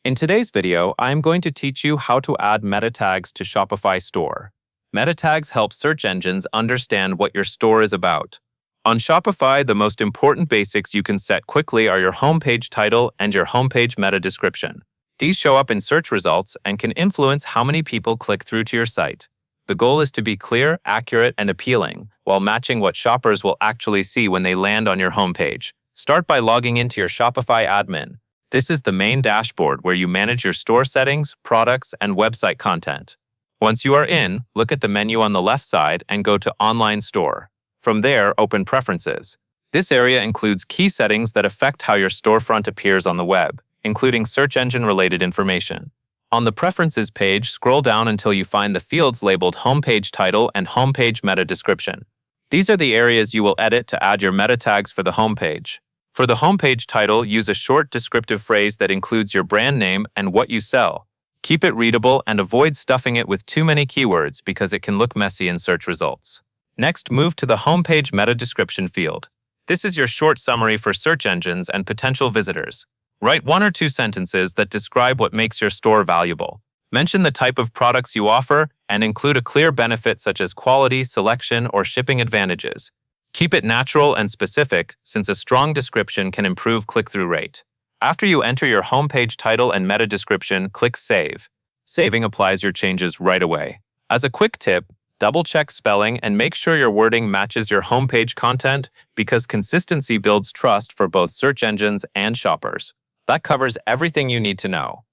In today's video, I am going to teach you how to add meta tags to Shopify store. Meta tags help search engines understand what your store is about. On Shopify, the most important basics you can set quickly are your homepage title and your homepage meta description. These show up in search results and can influence how many people click through to your site. The goal is to be clear, accurate, and appealing, while matching what shoppers will actually see when they land on your homepage. Start by logging into your Shopify admin. This is the main dashboard where you manage your store settings, products, and website content. Once you are in, look at the menu on the left side and go to Online Store. From there, open Preferences. This area includes key settings that affect how your storefront appears on the web, including search engine-related information. On the Preferences page, scroll down until you find the fields labeled Homepage Title and Homepage Meta Description. These are the areas you will edit to add your meta tags for the homepage. For the homepage title, use a short descriptive phrase that includes your brand name and what you sell. Keep it readable and avoid stuffing it with too many keywords because it can look messy in search results. Next, move to the homepage meta description field. This is your short summary for search engines and potential visitors. Write 1 or 2 sentences that describe what makes your store valuable. Mention the type of products you offer and include a clear benefit such as quality, selection, or shipping advantages. Keep it natural and specific, since a strong description can improve click-through rate. After you enter your homepage title and meta description, click Save. Saving applies your changes right away. As a quick tip, double-check spelling and make sure your wording matches your homepage content because consistency builds trust for both search engines and shoppers. That covers everything you need to know.